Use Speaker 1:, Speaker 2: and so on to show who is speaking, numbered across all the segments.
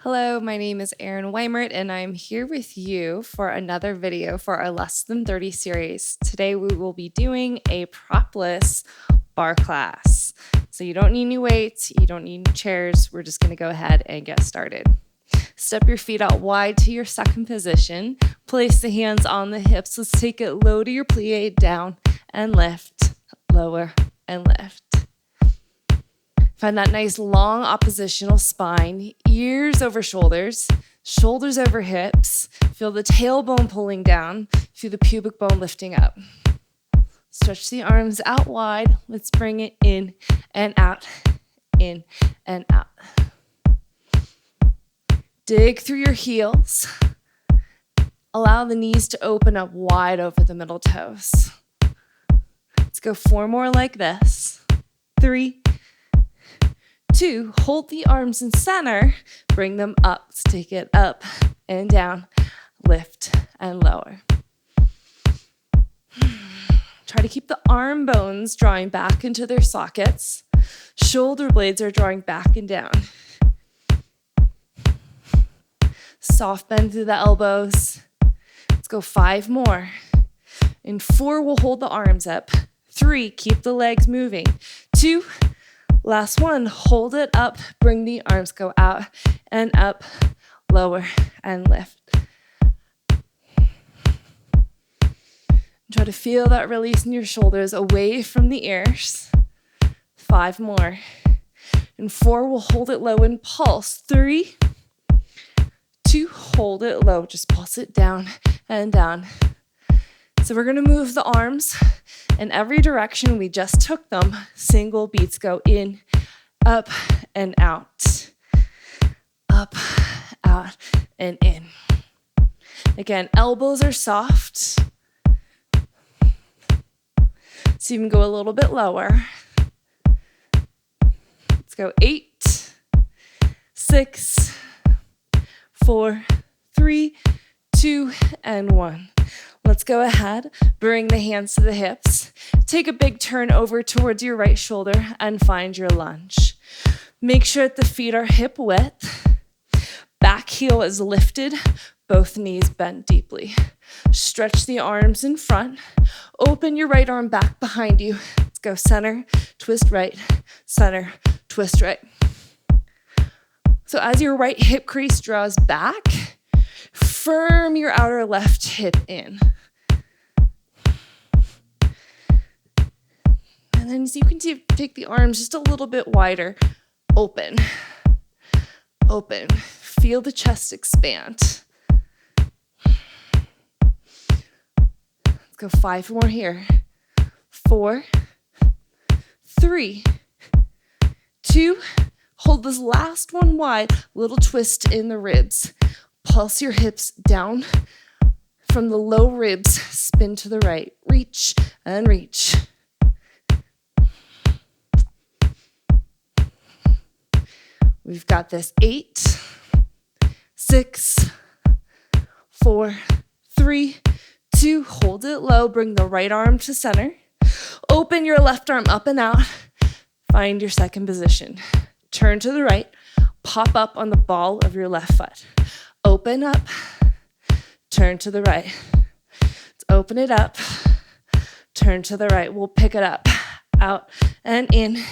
Speaker 1: Hello, my name is Erin Wimert, and I'm here with you for another video for our Less Than 30 series. Today we will be doing a propless bar class. So you don't need any weights, you don't need any chairs. We're just going to go ahead and get started. Step your feet out wide to your second position. Place the hands on the hips. Let's take it low to your plie, down and lift, lower and lift. Find that nice long oppositional spine, ears over shoulders, shoulders over hips. Feel the tailbone pulling down, feel the pubic bone lifting up. Stretch the arms out wide. Let's bring it in and out, in and out. Dig through your heels. Allow the knees to open up wide over the middle toes. Let's go 4 more like this. 3, 2, hold the arms in center, bring them up. Let's take it up and down, lift and lower. Try to keep the arm bones drawing back into their sockets. Shoulder blades are drawing back and down. Soft bend through the elbows. Let's go 5 more. In 4, we'll hold the arms up. 3, keep the legs moving. 2, last one, hold it up, bring the arms, go out and up, lower and lift. Try to feel that release in your shoulders away from the ears. 5 more. In 4, we'll hold it low and pulse. 3, 2, hold it low, just pulse it down and down. So we're gonna move the arms in every direction we just took them. Single beats go in, up, and out. Up, out, and in. Again, elbows are soft. So you can go a little bit lower. Let's go 8, 6, 4, 3, 2, and 1. Let's go ahead, bring the hands to the hips. Take a big turn over towards your right shoulder and find your lunge. Make sure that the feet are hip width. Back heel is lifted, both knees bent deeply. Stretch the arms in front. Open your right arm back behind you. Let's go center, twist right, center, twist right. So as your right hip crease draws back, firm your outer left hip in. And then as you can take the arms just a little bit wider. Open. Open. Feel the chest expand. Let's go 5 more here. 4, 3, 2, hold this last one wide. Little twist in the ribs. Pulse your hips down from the low ribs, spin to the right. Reach and reach. We've got this. 8, 6, 4, 3, 2. Hold it low. Bring the right arm to center. Open your left arm up and out. Find your second position. Turn to the right. Pop up on the ball of your left foot. Open up, turn to the right. Let's open it up, turn to the right. We'll pick it up, out and in,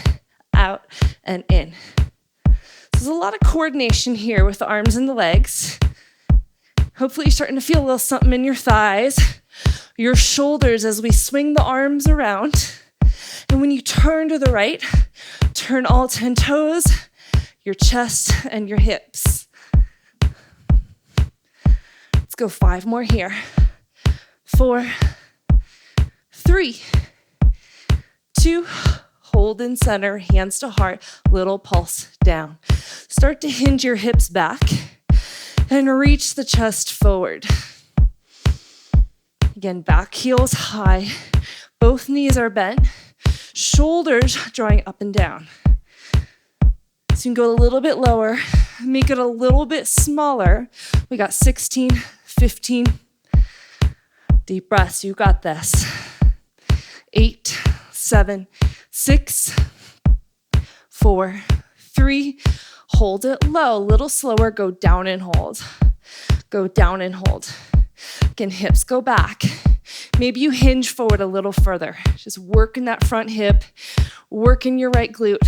Speaker 1: out and in. So there's a lot of coordination here with the arms and the legs. Hopefully you're starting to feel a little something in your thighs, your shoulders as we swing the arms around. And when you turn to the right, turn all 10 toes, your chest and your hips. Let's go 5 more here. 4, 3, 2, hold in center, hands to heart, little pulse down. Start to hinge your hips back and reach the chest forward. Again, back heel is high, both knees are bent, shoulders drawing up and down. So you can go a little bit lower, make it a little bit smaller. We got 16, 15. Deep breaths, you got this. 8, 7, 6, 4, 3. Hold it low, a little slower, go down and hold. Go down and hold. Again, hips go back. Maybe you hinge forward a little further. Just working that front hip, working your right glute.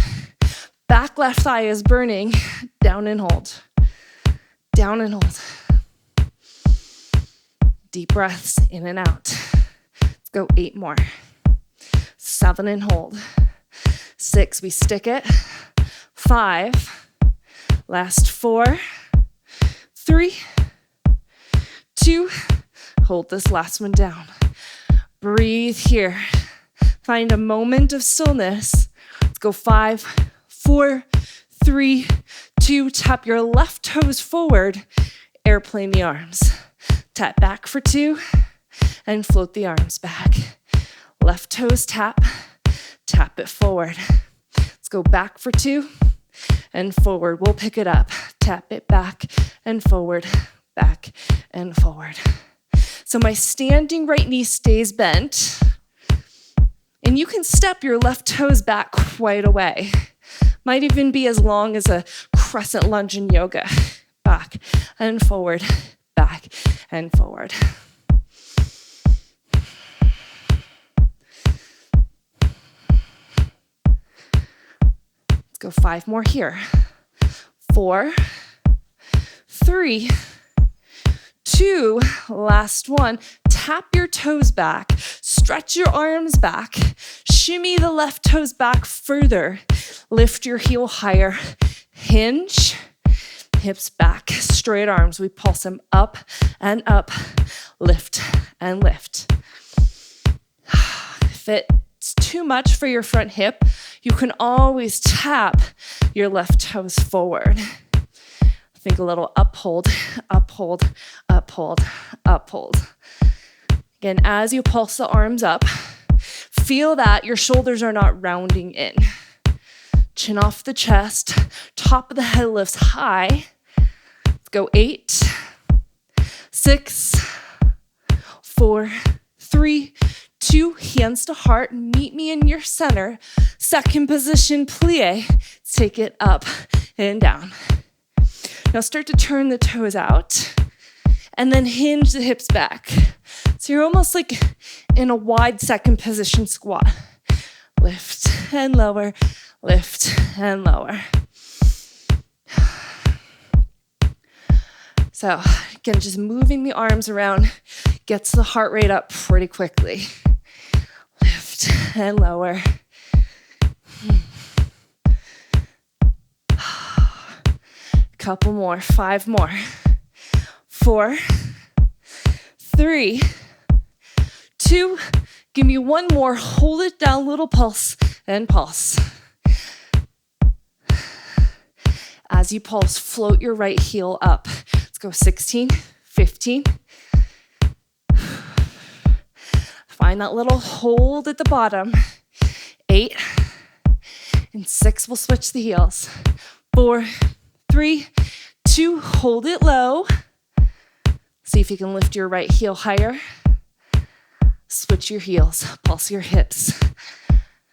Speaker 1: Back left thigh is burning. Down and hold. Down and hold. Deep breaths in and out. Let's go 8 more. 7 and hold. 6, we stick it. 5, last 4, 3, 2, hold this last one down. Breathe here. Find a moment of stillness. Let's go 5, 4, 3, 2, tap your left toes forward, airplane the arms. Tap back for 2, and float the arms back. Left toes tap, tap it forward. Let's go back for 2, and forward. We'll pick it up. Tap it back and forward, back and forward. So my standing right knee stays bent, and you can step your left toes back quite a way. Might even be as long as a crescent lunge in yoga. Back and forward, back and forward. Let's go 5 more here. 4, 3, 2, last one. Tap your toes back, stretch your arms back, shimmy the left toes back further, lift your heel higher, hinge, hips back, straight arms. We pulse them up and up, lift and lift. If it's too much for your front hip, you can always tap your left toes forward. Think a little uphold, uphold, uphold, uphold. Again, as you pulse the arms up, feel that your shoulders are not rounding in. Chin off the chest, top of the head lifts high. Let's go 8, 6, 4, 3, 2, hands to heart. Meet me in your center. Second position, plie. Take it up and down. Now start to turn the toes out and then hinge the hips back. So you're almost like in a wide second position squat. Lift and lower, lift and lower. So again, just moving the arms around gets the heart rate up pretty quickly. Lift and lower. Couple more, 5 more. 4, 3, 2, give me 1 more. Hold it down, little pulse and pulse. As you pulse, float your right heel up. Let's go 16, 15. Find that little hold at the bottom. 8 and 6, we'll switch the heels. 4, 3, 2, hold it low. See if you can lift your right heel higher. Switch your heels, pulse your hips.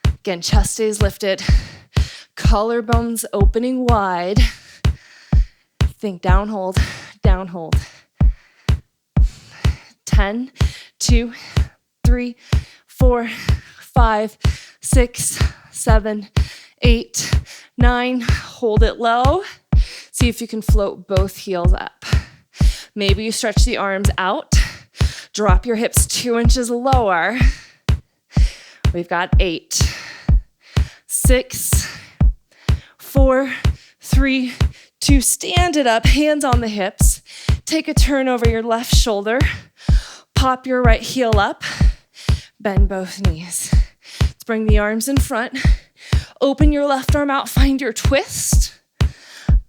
Speaker 1: Again, chest stays lifted. Collarbones opening wide. Think down, hold, down, hold. 10, 2, 3, 4, 5, 6, 7, 8, 9. Hold it low. See if you can float both heels up. Maybe you stretch the arms out. Drop your hips 2 inches lower. We've got 8, 6, 4, 3, 2. Stand it up, hands on the hips. Take a turn over your left shoulder. Pop your right heel up. Bend both knees. Let's bring the arms in front. Open your left arm out, find your twist.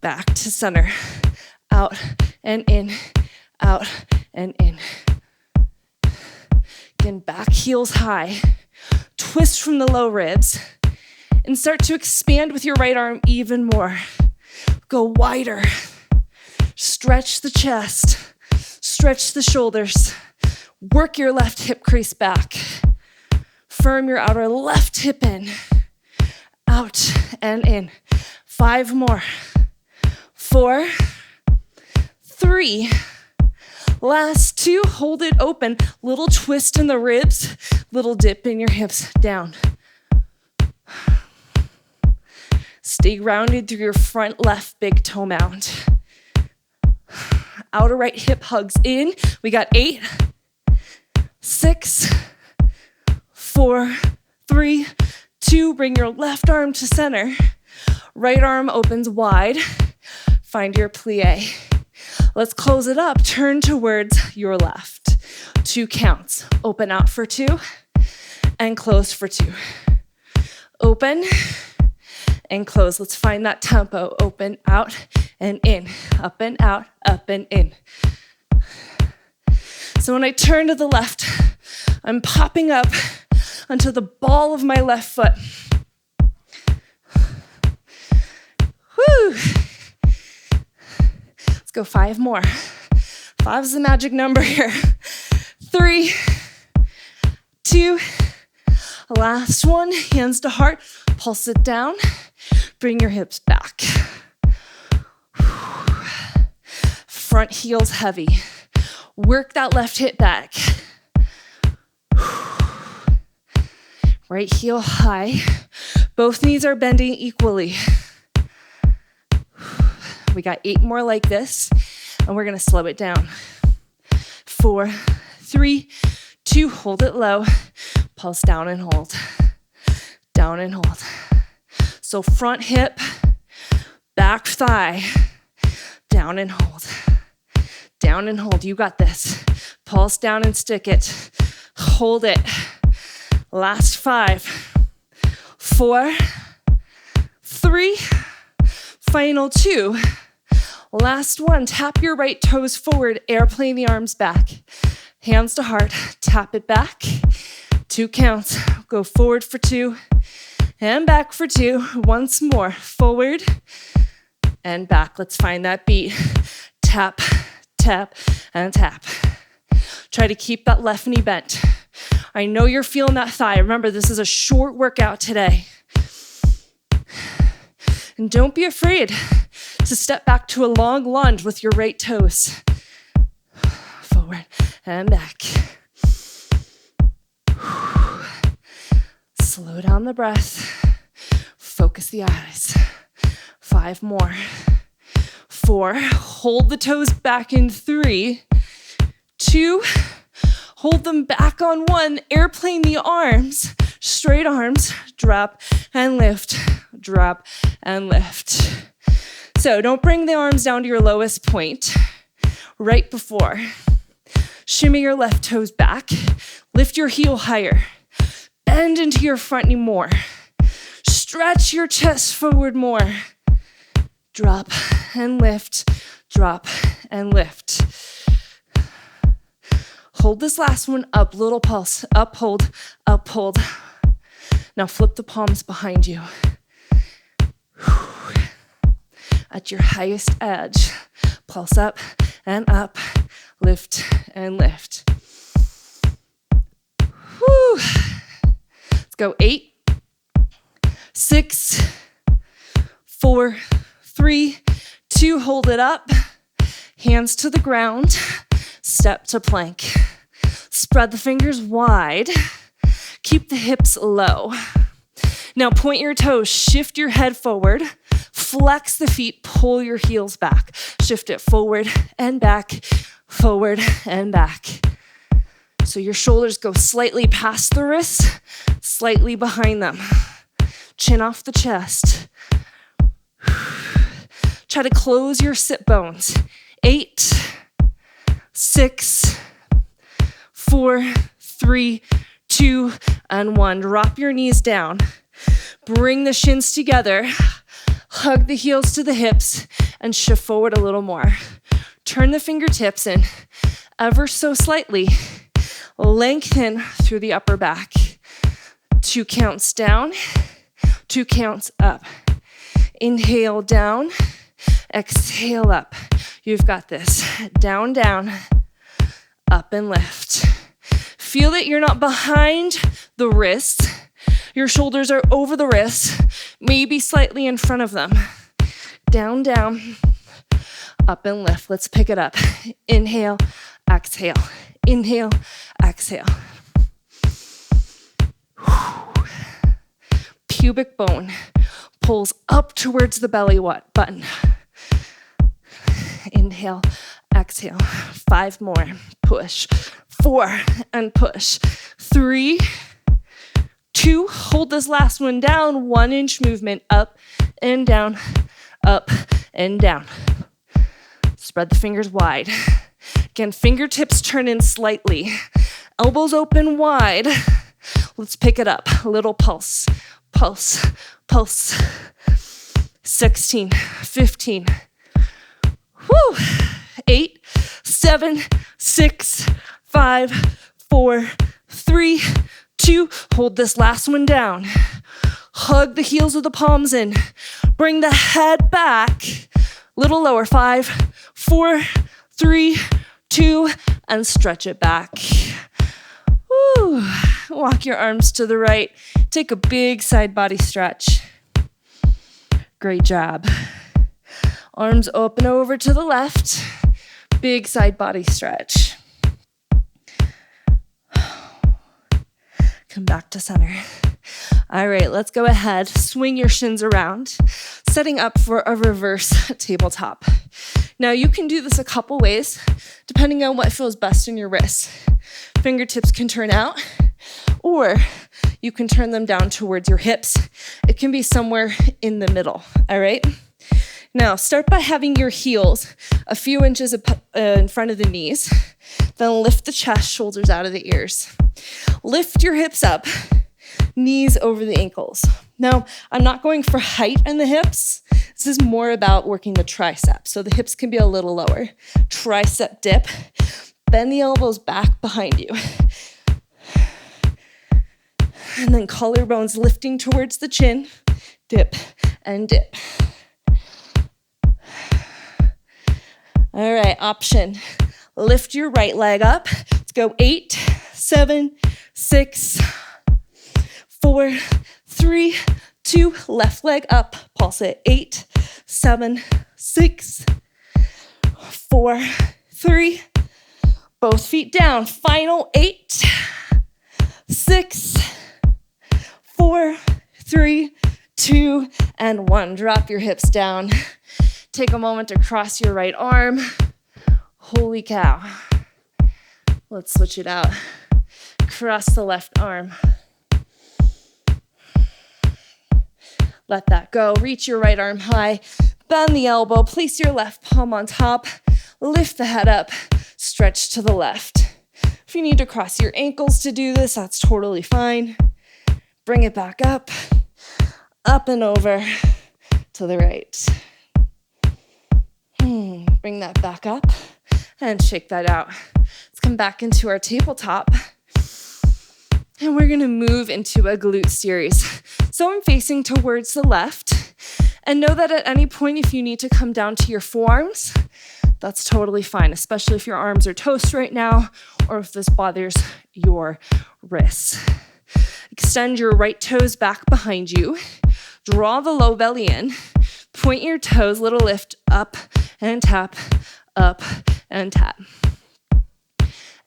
Speaker 1: Back to center. Out and in, out and in. Again, back heels high. Twist from the low ribs. And start to expand with your right arm even more. Go wider. Stretch the chest. Stretch the shoulders. Work your left hip crease back. Firm your outer left hip in. Out and in. 5 more. 4, 3. Last 2, hold it open. Little twist in the ribs, little dip in your hips down. Stay grounded through your front left big toe mound. Outer right hip hugs in. We got 8, 6, 4, 3, 2. Bring your left arm to center. Right arm opens wide. Find your plie. Let's close it up. Turn towards your left. 2 counts. Open out for 2 and close for 2. Open and close. Let's find that tempo. Open, out, and in. Up and out, up and in. So when I turn to the left, I'm popping up onto the ball of my left foot. Woo! Let's go 5 more. 5 is the magic number here. 3, 2, last one, hands to heart, pulse it down, bring your hips back. Front heel's heavy. Work that left hip back. Right heel high. Both knees are bending equally. We got 8 more like this, and we're gonna slow it down. 4, 3, 2, hold it low. Pulse down and hold. Down and hold. So front hip, back thigh, down and hold. Down and hold. You got this. Pulse down and stick it. Hold it. Last 5, 4, 3, final 2. Last one. Tap your right toes forward. Airplane the arms back. Hands to heart. Tap it back. 2 counts. Go forward for 2 and back for 2. Once more. Forward and back. Let's find that beat. Tap, tap, and tap. Try to keep that left knee bent. I know you're feeling that thigh. Remember, this is a short workout today. And don't be afraid to step back to a long lunge with your right toes. Forward and back. Slow down the breath. Focus the eyes. 5 more. 4. Hold the toes back in 3, 2. Hold them back on 1. Airplane the arms. Straight arms. Drop and lift. Drop and lift. So don't bring the arms down to your lowest point. Right before. Shimmy your left toes back. Lift your heel higher. Bend into your front knee more. Stretch your chest forward more. Drop and lift. Drop and lift. Hold this last one up, little pulse, up, hold, up, hold. Now flip the palms behind you. At your highest edge, pulse up and up, lift and lift. Whew. Let's go 8, 6, 4, 3, 2, hold it up. Hands to the ground, step to plank. Spread the fingers wide. Keep the hips low. Now point your toes, shift your head forward. Flex the feet, pull your heels back. Shift it forward and back, forward and back. So your shoulders go slightly past the wrists, slightly behind them. Chin off the chest. Try to close your sit bones. 8, 6, 4, 3, 2, and 1. Drop your knees down. Bring the shins together. Hug the heels to the hips and shift forward a little more. Turn the fingertips in ever so slightly. Lengthen through the upper back. 2 counts down, 2 counts up. Inhale down, exhale up. You've got this. Down, down, up and lift. Feel that you're not behind the wrists. Your shoulders are over the wrists, maybe slightly in front of them. Down, down, up and lift. Let's pick it up. Inhale, exhale. Inhale, exhale. Pubic bone pulls up towards the belly button. Inhale, exhale. 5 more. Push. 4 and push. 3, 2. Hold this last one down. 1-inch movement up and down, up and down. Spread the fingers wide. Again, fingertips turn in slightly. Elbows open wide. Let's pick it up. A little pulse, pulse, pulse. 16, 15. Woo! 8, 7, 6, 5, 4, 3, 2. Hold this last one down. Hug the heels of the palms in. Bring the head back. Little lower. 5, 4, 3, 2, and stretch it back. Woo. Walk your arms to the right. Take a big side body stretch. Great job. Arms open over to the left. Big side body stretch. Come back to center. All right, let's go ahead. Swing your shins around, setting up for a reverse tabletop. Now, you can do this a couple ways, depending on what feels best in your wrists. Fingertips can turn out, or you can turn them down towards your hips. It can be somewhere in the middle, all right? Now, start by having your heels a few inches in front of the knees. Then lift the chest, shoulders out of the ears. Lift your hips up, knees over the ankles. Now, I'm not going for height in the hips. This is more about working the tricep. So the hips can be a little lower. Tricep dip. Bend the elbows back behind you. And then collarbones lifting towards the chin. Dip and dip. All right, option. Lift your right leg up. Let's go 8, 7, 6, 4, 3, 2. Left leg up. Pulse it. 8, 7, 6, 4, 3. Both feet down. Final 8, 6, 4, 3, 2, and 1. Drop your hips down. Take a moment to cross your right arm. Holy cow. Let's switch it out. Cross the left arm. Let that go. Reach your right arm high. Bend the elbow. Place your left palm on top. Lift the head up. Stretch to the left. If you need to cross your ankles to do this, that's totally fine. Bring it back up and over to the right. Bring that back up and shake that out. Let's come back into our tabletop. And we're gonna move into a glute series. So I'm facing towards the left. And know that at any point, if you need to come down to your forearms, that's totally fine, especially if your arms are toast right now or if this bothers your wrists. Extend your right toes back behind you. Draw the low belly in. Point your toes, little lift, up and tap, up and tap.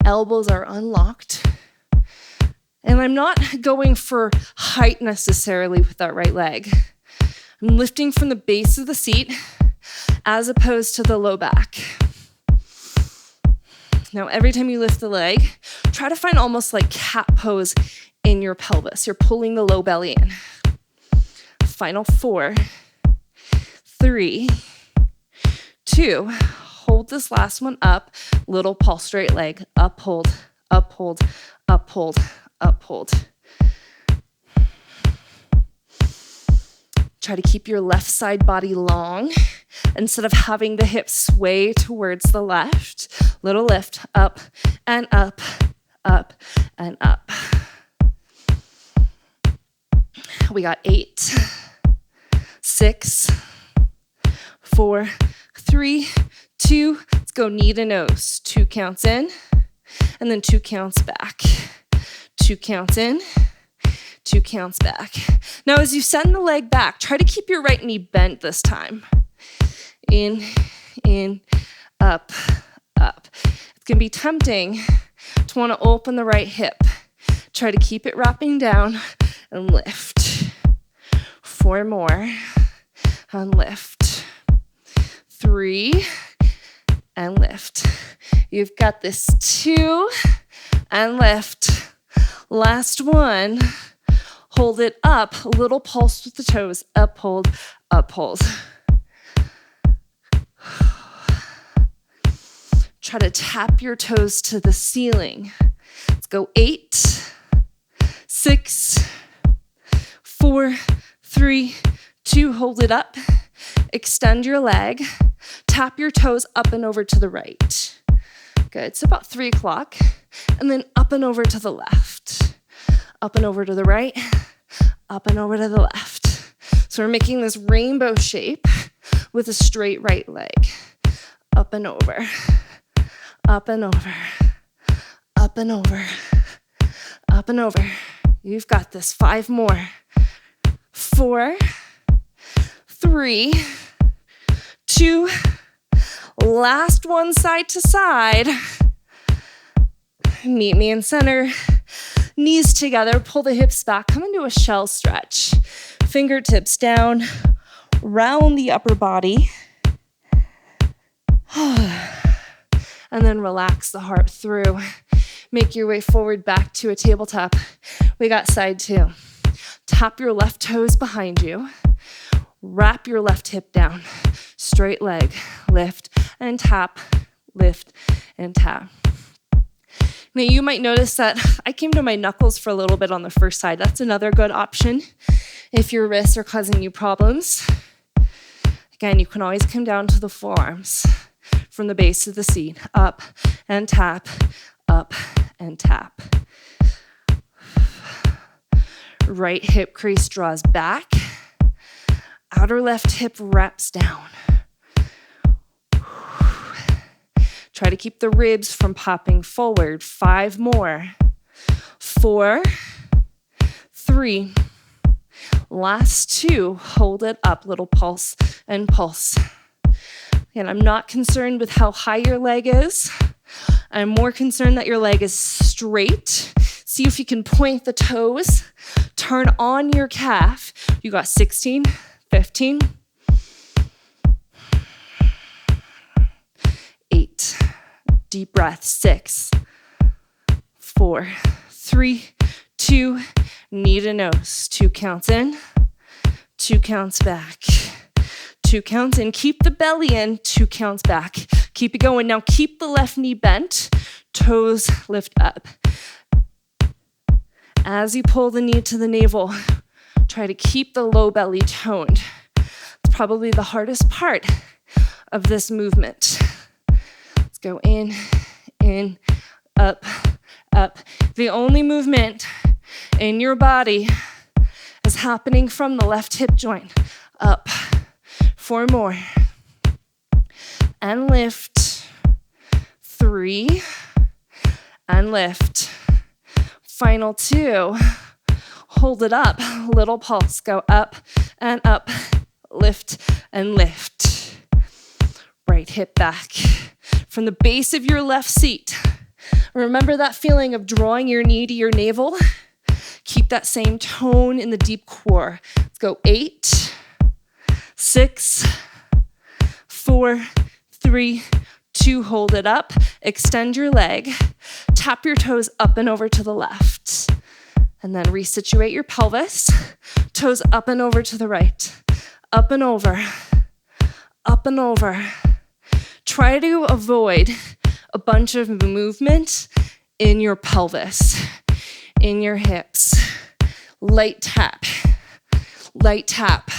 Speaker 1: Elbows are unlocked. And I'm not going for height necessarily with that right leg. I'm lifting from the base of the seat as opposed to the low back. Now, every time you lift the leg, try to find almost like cat pose in your pelvis. You're pulling the low belly in. Final 4, 3, 2. Hold this last one up. Little pulse, straight leg. Up, hold, up, hold, up, hold, up, hold. Try to keep your left side body long. Instead of having the hips sway towards the left, little lift, up and up, up and up. We got 8, 6, 4, 3, 2. Let's go knee to nose. 2 counts in, and then 2 counts back. 2 counts in, 2 counts back. Now, as you send the leg back, try to keep your right knee bent this time. In, in, up, up. It's going to be tempting to want to open the right hip. Try to keep it wrapping down and lift. 4 more and lift. 3 and lift. You've got this. 2 and lift. Last one. Hold it up. A little pulse with the toes. Up, hold, up, hold. Try to tap your toes to the ceiling. Let's go. 8, 6, 4, 3, 2. Hold it up. Extend your leg. Tap your toes up and over to the right. Good. It's about 3 o'clock. And then up and over to the left. Up and over to the right. Up and over to the left. So we're making this rainbow shape with a straight right leg. Up and over. Up and over. Up and over. Up and over. You've got this. 5 more. 4, 3, 2. Last one, side to side. Meet me in center. Knees together. Pull the hips back. Come into a shell stretch. Fingertips down. Round the upper body. And then relax the heart through. Make your way forward back to a tabletop. We got side 2. Tap your left toes behind you. Wrap your left hip down. Straight leg. Lift and tap. Lift and tap. Now you might notice that I came to my knuckles for a little bit on the first side. That's another good option if your wrists are causing you problems. Again, you can always come down to the forearms from the base of the seat. Up and tap. Up and tap. Right hip crease draws back. Outer left hip wraps down. Try to keep the ribs from popping forward. 5 more. 4, 3. Last 2. Hold it up. Little pulse and pulse. And I'm not concerned with how high your leg is. I'm more concerned that your leg is straight. See if you can point the toes. Turn on your calf. You got 16, 15, 8. Deep breath. 6, 4, 3, 2. Knee to nose. 2 counts in. 2 counts back. 2 counts in. Keep the belly in. 2 counts back. Keep it going. Now keep the left knee bent. Toes lift up. As you pull the knee to the navel, try to keep the low belly toned. It's probably the hardest part of this movement. Let's go in, up, up. The only movement in your body is happening from the left hip joint. Up. 4 more. And lift. 3. And lift. Final 2. Hold it up. Little pulse. Go up and up. Lift and lift. Right hip back. From the base of your left seat. Remember that feeling of drawing your knee to your navel? Keep that same tone in the deep core. Let's go. 8, 6, 4, 3, 2. Hold it up. Extend your leg. Tap your toes up and over to the left. And then resituate your pelvis. Toes up and over to the right. Up and over. Up and over. Try to avoid a bunch of movement in your pelvis, in your hips. Light tap. Light tap.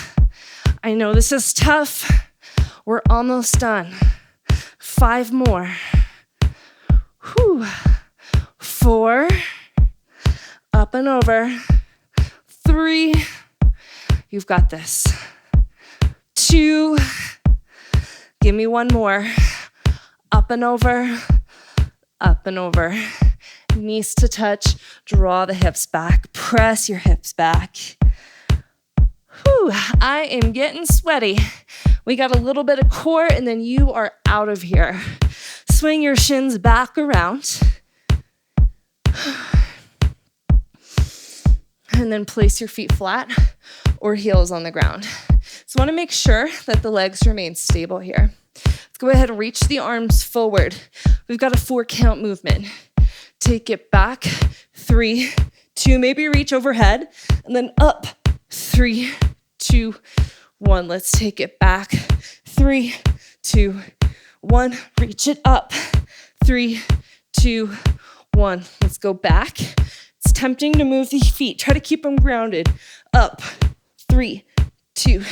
Speaker 1: I know this is tough. We're almost done. 5 more. 4. Up and over. 3. You've got this. 2. Give me 1 more. Up and over. Up and over. Knees to touch. Draw the hips back. Press your hips back. I am getting sweaty. We got a little bit of core, and then you are out of here. Swing your shins back around. And then place your feet flat or heels on the ground. So want to make sure that the legs remain stable here. Let's go ahead and reach the arms forward. We've got a 4-count movement. Take it back, 3, 2, maybe reach overhead, and then up, 3, 2, 1. Let's take it back, 3, 2, 1. Reach it up, 3, 2, 1. Let's go back. It's tempting to move the feet. Try to keep them grounded. Up, 3, 2,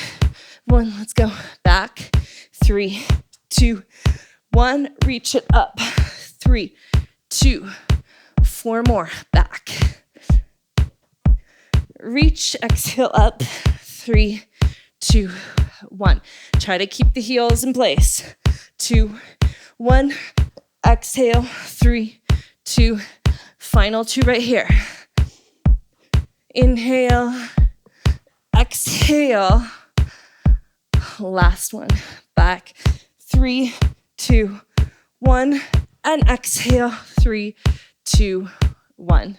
Speaker 1: 1. Let's go back, 3, 2, 1. Reach it up, 3, 2, 4 more. Back. Reach, exhale up, 3, 2, 1. Try to keep the heels in place. 2, 1. Exhale, 3, 2. Final 2 right here. Inhale, exhale. Last one. Back. 3, 2, 1. And exhale. 3, 2, 1.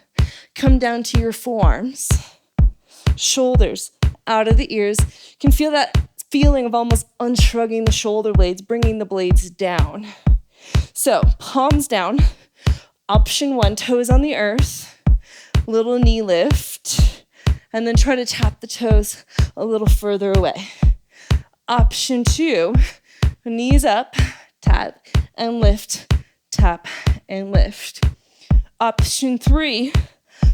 Speaker 1: Come down to your forearms. Shoulders out of the ears. You can feel that feeling of almost unshrugging the shoulder blades, bringing the blades down. So palms down. Option 1, toes on the earth. Little knee lift. And then try to tap the toes a little further away. Option 2, knees up, tap and lift, tap and lift. Option 3,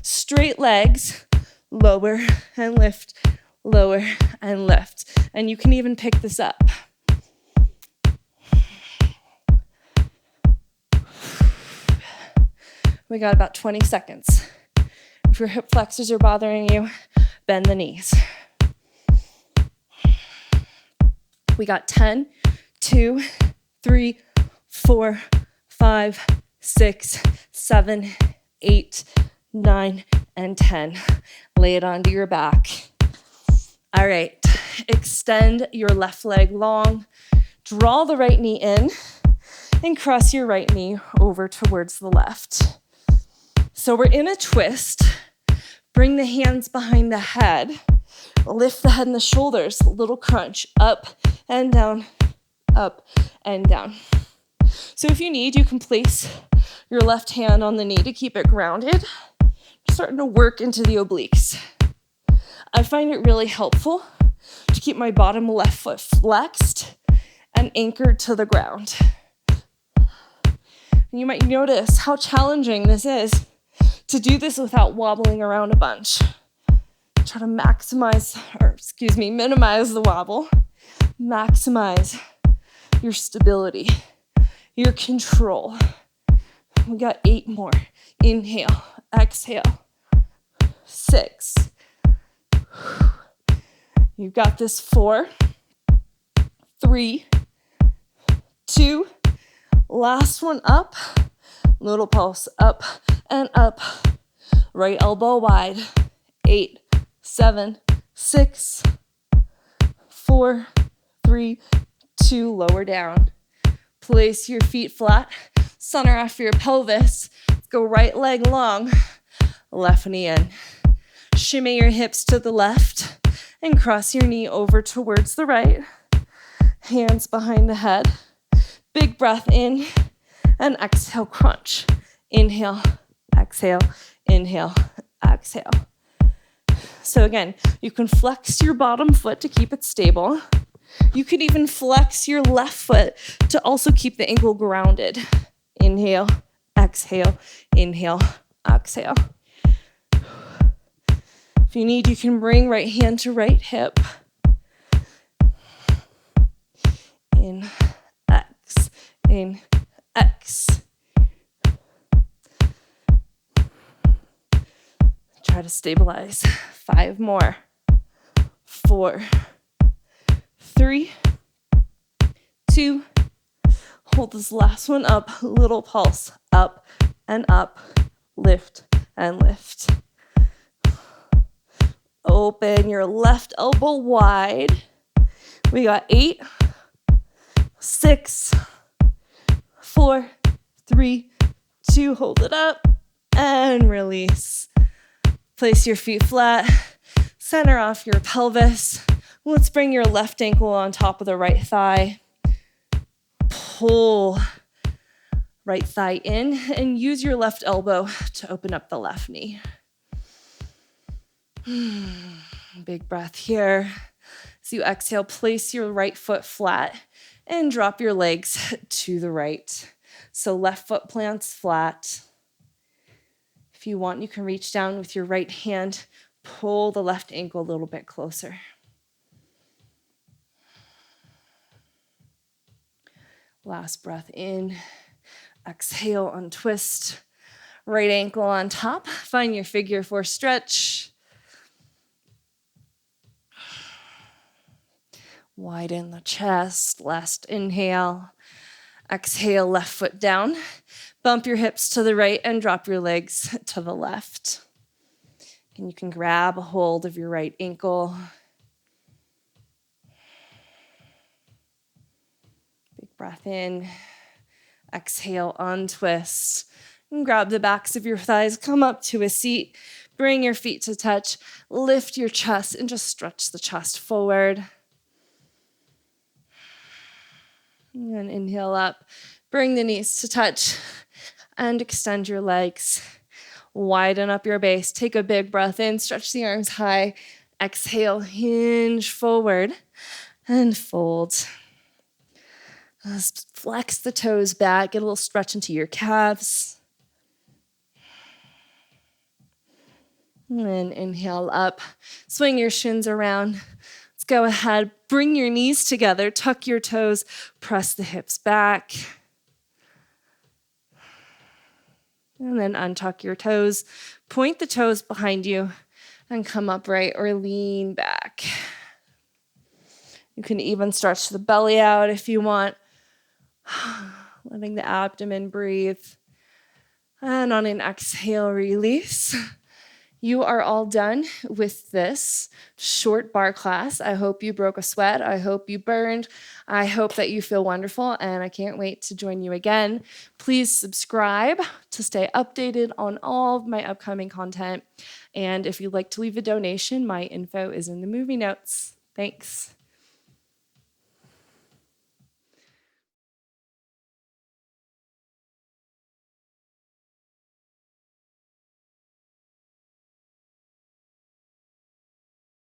Speaker 1: straight legs, lower and lift, lower and lift. And you can even pick this up. We got about 20 seconds. If your hip flexors are bothering you, bend the knees. We got 10, 2, 3, 4, 5, 6, 7, 8, 9, and 10. Lay it onto your back. All right, extend your left leg long. Draw the right knee in and cross your right knee over towards the left. So we're in a twist. Bring the hands behind the head. Lift the head and the shoulders. A little crunch. Up and down. Up and down. So if you need, you can place your left hand on the knee to keep it grounded. Starting to work into the obliques. I find it really helpful to keep my bottom left foot flexed and anchored to the ground. And you might notice how challenging this is to do this without wobbling around a bunch. Try to minimize the wobble. Maximize your stability, your control. We got 8 more. Inhale, exhale. 6. You've got this. 4, 3, 2. Last one up. Little pulse up and up. Right elbow wide. 8, 7, 6, 4, 3, 2. Lower down. Place your feet flat. Center off your pelvis. Go right leg long. Left knee in. Shimmy your hips to the left and cross your knee over towards the right. Hands behind the head. Big breath in and exhale, crunch. Inhale, exhale, inhale, exhale. So again, you can flex your bottom foot to keep it stable. You could even flex your left foot to also keep the ankle grounded. Inhale, exhale, inhale, exhale. If you need, you can bring right hand to right hip. In, X, in, X. Try to stabilize. 5 more. 4, 3, 2. Hold this last one up. Little pulse. Up and up. Lift and lift. Open your left elbow wide. We got 8 6, 4, 3, 2, hold it up, and release. Place your feet flat, center off your pelvis. Let's bring your left ankle on top of the right thigh. Pull right thigh in and use your left elbow to open up the left knee. Big breath here. As you exhale, place your right foot flat and drop your legs to the right. So left foot plants flat. If you want, you can reach down with your right hand, pull the left ankle a little bit closer. Last breath in. Exhale, untwist. Right ankle on top. Find your figure 4 stretch. Widen the chest. Last inhale. Exhale, left foot down. Bump your hips to the right and drop your legs to the left. And you can grab a hold of your right ankle. Big breath in. Exhale, untwist. And grab the backs of your thighs. Come up to a seat. Bring your feet to touch. Lift your chest and just stretch the chest forward. And then inhale up. Bring the knees to touch and extend your legs. Widen up your base. Take a big breath in. Stretch the arms high. Exhale, hinge forward and fold. Just flex the toes back. Get a little stretch into your calves. And then inhale up. Swing your shins around. Let's go ahead. Bring your knees together. Tuck your toes. Press the hips back. And then untuck your toes. Point the toes behind you and come upright or lean back. You can even stretch the belly out if you want. Letting the abdomen breathe. And on an exhale, release. You are all done with this short barre class. I hope you broke a sweat. I hope you burned. I hope that you feel wonderful, and I can't wait to join you again. Please subscribe to stay updated on all of my upcoming content. And if you'd like to leave a donation, my info is in the movie notes. Thanks.